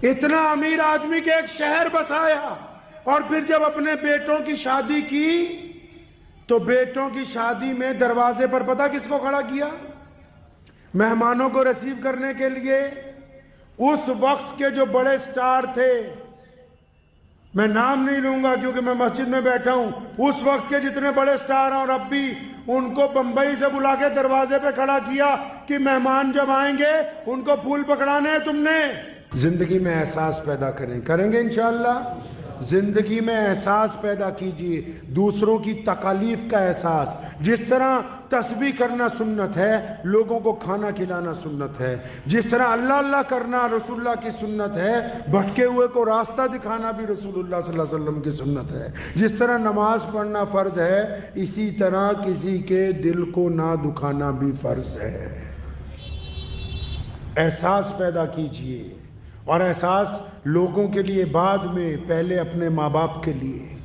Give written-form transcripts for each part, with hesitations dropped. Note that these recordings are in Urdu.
اتنا امیر آدمی کے ایک شہر بسایا، اور پھر جب اپنے بیٹوں کی شادی کی تو بیٹوں کی شادی میں دروازے پر پتہ کس کو کھڑا کیا؟ مہمانوں کو ریسیو کرنے کے لیے اس وقت کے جو بڑے سٹار تھے، میں نام نہیں لوں گا کیونکہ میں مسجد میں بیٹھا ہوں، اس وقت کے جتنے بڑے سٹار ہیں اور اب بھی، ان کو بمبئی سے بلا کے دروازے پہ کھڑا کیا کہ مہمان جب آئیں گے ان کو پھول پکڑانے ہیں تم نے۔ زندگی میں احساس پیدا کریں گے انشاءاللہ۔ زندگی میں احساس پیدا کیجئے، دوسروں کی تکالیف کا احساس۔ جس طرح تسبیح کرنا سنت ہے، لوگوں کو کھانا کھلانا سنت ہے، جس طرح اللہ اللہ کرنا رسول اللہ کی سنت ہے، بھٹکے ہوئے کو راستہ دکھانا بھی رسول اللہ صلی اللہ علیہ وسلم کی سنت ہے، جس طرح نماز پڑھنا فرض ہے، اسی طرح کسی کے دل کو نہ دکھانا بھی فرض ہے۔ احساس پیدا کیجئے، اور احساس لوگوں کے لیے بعد میں، پہلے اپنے ماں باپ کے لیے،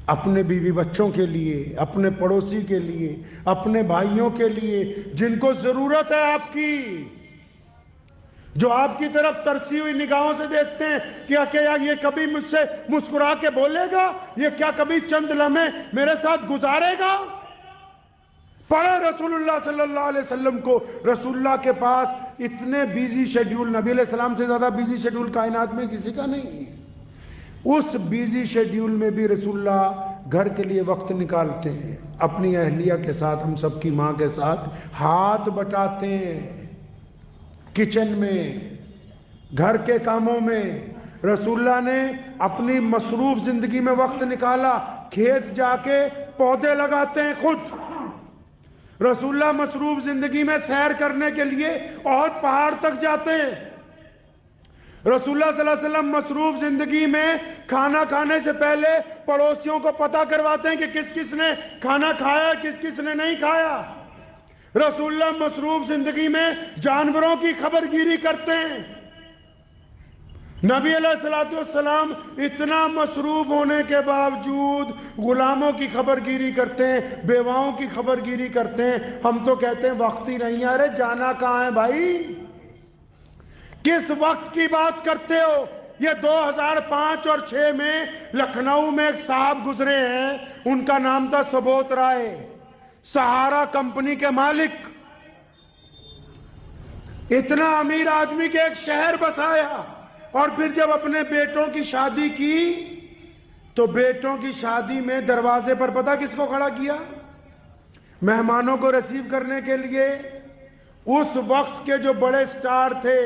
اپنے بیوی بچوں کے لیے، اپنے پڑوسی کے لیے، اپنے بھائیوں کے لیے جن کو ضرورت ہے آپ کی، جو آپ کی طرف ترسی ہوئی نگاہوں سے دیکھتے ہیں کہ یہ کبھی مجھ سے مسکرا کے بولے گا، یہ کیا کبھی چند لمحے میرے ساتھ گزارے گا۔ پڑھے رسول اللہ صلی اللہ علیہ وسلم کو، رسول اللہ کے پاس اتنے بیزی شیڈیول، نبی علیہ السلام سے زیادہ بیزی شیڈیول کائنات میں کسی کا نہیں ہے۔ اس بیزی شیڈیول میں بھی رسول اللہ گھر کے لیے وقت نکالتے ہیں، اپنی اہلیہ کے ساتھ، ہم سب کی ماں کے ساتھ ہاتھ بٹاتے ہیں، کچن میں، گھر کے کاموں میں۔ رسول اللہ نے اپنی مصروف زندگی میں وقت نکالا، کھیت جا کے پودے لگاتے ہیں خود۔ رسول اللہ مصروف زندگی میں سیر کرنے کے لیے اور پہاڑ تک جاتے ہیں۔ رسول اللہ صلی اللہ علیہ وسلم مصروف زندگی میں کھانا کھانے سے پہلے پڑوسیوں کو پتہ کرواتے ہیں کہ کس کس نے کھانا کھایا، کس کس نے نہیں کھایا۔ رسول اللہ مصروف زندگی میں جانوروں کی خبر گیری کرتے ہیں۔ نبی علیہ السلام اتنا مصروف ہونے کے باوجود غلاموں کی خبر گیری کرتے ہیں، بیواؤں کی خبر گیری کرتے ہیں۔ ہم تو کہتے ہیں وقت ہی نہیں ہے۔ ارے جانا کہاں ہے بھائی؟ کس وقت کی بات کرتے ہو؟ یہ 2005 اور 2006 میں لکھنؤ میں ایک صاحب گزرے ہیں، ان کا نام تھا سبوت رائے، سہارا کمپنی کے مالک۔ اتنا امیر آدمی کے ایک شہر بسایا، اور پھر جب اپنے بیٹوں کی شادی کی تو بیٹوں کی شادی میں دروازے پر پتہ کس کو کھڑا کیا؟ مہمانوں کو ریسیو کرنے کے لیے اس وقت کے جو بڑے سٹار تھے،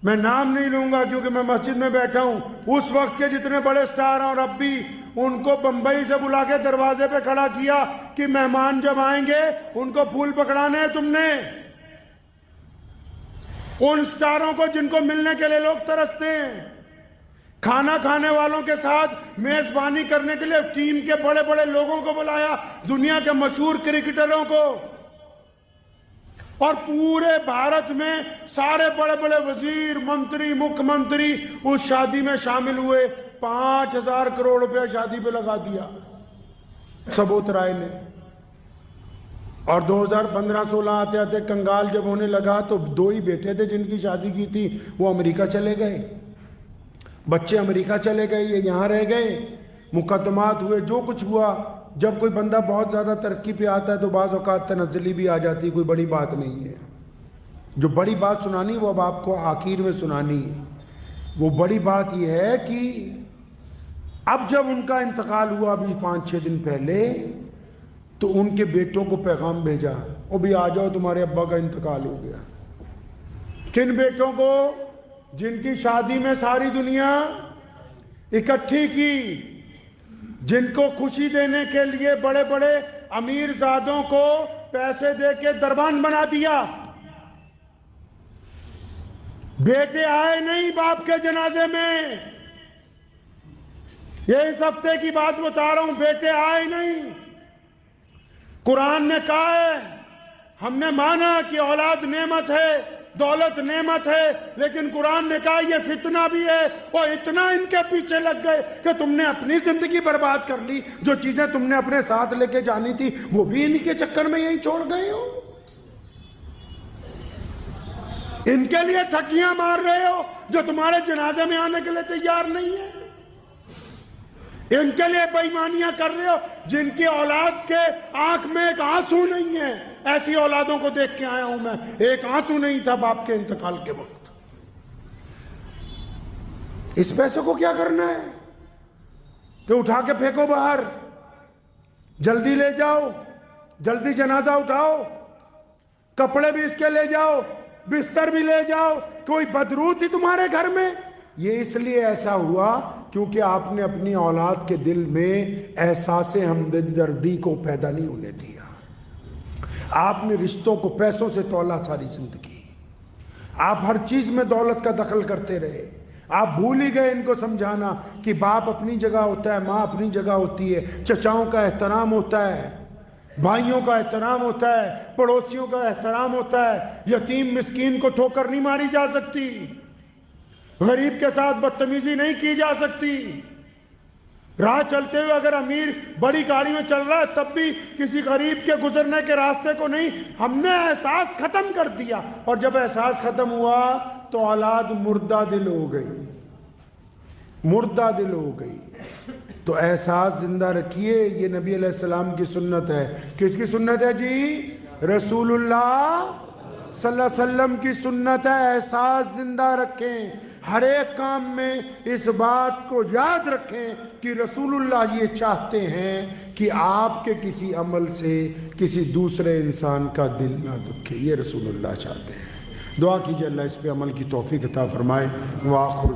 میں نام نہیں لوں گا کیونکہ میں مسجد میں بیٹھا ہوں، اس وقت کے جتنے بڑے سٹار ہیں اور اب بھی، ان کو بمبئی سے بلا کے دروازے پہ کھڑا کیا کہ مہمان جب آئیں گے ان کو پھول پکڑانے ہیں تم نے۔ ان سٹاروں کو جن کو ملنے کے لیے لوگ ترستے ہیں، کھانا کھانے والوں کے ساتھ میزبانی کرنے کے لیے ٹیم کے بڑے بڑے لوگوں کو بلایا، دنیا کے مشہور کرکٹروں کو، اور پورے بھارت میں سارے بڑے بڑے وزیر، منتری، مکھ منتری اس شادی میں شامل ہوئے۔ 5,000 کروڑ روپے شادی پہ لگا دیا سبوت رائے نے۔ اور 2015-16 آتے آتے کنگال جب ہونے لگا تو 2 ہی بیٹے تھے جن کی شادی کی تھی، وہ امریکہ چلے گئے، بچے امریکہ چلے گئے، یہ یہاں رہ گئے، مقدمات ہوئے، جو کچھ ہوا۔ جب کوئی بندہ بہت زیادہ ترقی پہ آتا ہے تو بعض اوقات تنزلی بھی آ جاتی، کوئی بڑی بات نہیں ہے۔ جو بڑی بات سنانی وہ اب آپ کو آخر میں سنانی ہے۔ وہ بڑی بات یہ ہے کہ اب جب ان کا انتقال ہوا ابھی 5-6 دن پہلے، تو ان کے بیٹوں کو پیغام بھیجا، وہ بھی آ جاؤ تمہارے ابا کا انتقال ہو گیا۔ کن بیٹوں کو؟ جن کی شادی میں ساری دنیا اکٹھی کی، جن کو خوشی دینے کے لیے بڑے بڑے امیر زادوں کو پیسے دے کے دربان بنا دیا۔ بیٹے آئے نہیں باپ کے جنازے میں، یہ اس ہفتے کی بات بتا رہا ہوں، بیٹے آئے نہیں۔ قرآن نے کہا ہے، ہم نے مانا کہ اولاد نعمت ہے، دولت نعمت ہے، لیکن قرآن نے کہا یہ فتنہ بھی ہے، اور اتنا ان کے پیچھے لگ گئے کہ تم نے اپنی زندگی برباد کر لی، جو چیزیں تم نے اپنے ساتھ لے کے جانی تھی وہ بھی ان کے چکر میں یہی چھوڑ گئے ہو۔ ان کے لیے ٹھکیاں مار رہے ہو جو تمہارے جنازے میں آنے کے لیے تیار نہیں ہے. ان کے لیے بے ایمانیاں کر رہے ہو جن کی اولاد کے آنکھ میں ایک آنسو نہیں ہے. ایسی اولادوں کو دیکھ کے آیا ہوں میں, ایک آنسو نہیں تھا باپ کے انتقال کے وقت. اس پیسے کو کیا کرنا ہے کہ اٹھا کے پھینکو باہر, جلدی لے جاؤ, جلدی جنازہ اٹھاؤ, کپڑے بھی اس کے لے جاؤ, بستر بھی لے جاؤ. کوئی بدروح تھی تمہارے گھر میں؟ یہ اس لیے ایسا ہوا کیونکہ آپ نے اپنی اولاد کے دل میں احساس ہمدردی کو پیدا نہیں ہونے دیا. آپ نے رشتوں کو پیسوں سے تولا ساری زندگی. آپ ہر چیز میں دولت کا دخل کرتے رہے. آپ بھول ہی گئے ان کو سمجھانا کہ باپ اپنی جگہ ہوتا ہے, ماں اپنی جگہ ہوتی ہے, چچاؤں کا احترام ہوتا ہے, بھائیوں کا احترام ہوتا ہے, پڑوسیوں کا احترام ہوتا ہے. یتیم مسکین کو ٹھوکر نہیں ماری جا سکتی, غریب کے ساتھ بدتمیزی نہیں کی جا سکتی. راہ چلتے ہوئے اگر امیر بڑی گاڑی میں چل رہا ہے تب بھی کسی غریب کے گزرنے کے راستے کو نہیں. ہم نے احساس ختم کر دیا, اور جب احساس ختم ہوا تو اولاد مردہ دل ہو گئی, مردہ دل ہو گئی. تو احساس زندہ رکھیے, یہ نبی علیہ السلام کی سنت ہے. کس کی سنت ہے جی؟ رسول اللہ صلی اللہ علیہ وسلم کی سنت ہے. احساس زندہ رکھیں, ہر ایک کام میں اس بات کو یاد رکھیں کہ رسول اللہ یہ چاہتے ہیں کہ آپ کے کسی عمل سے کسی دوسرے انسان کا دل نہ دکھے. یہ رسول اللہ چاہتے ہیں. دعا کیجئے اللہ اس پہ عمل کی توفیق عطا فرمائے. وآخر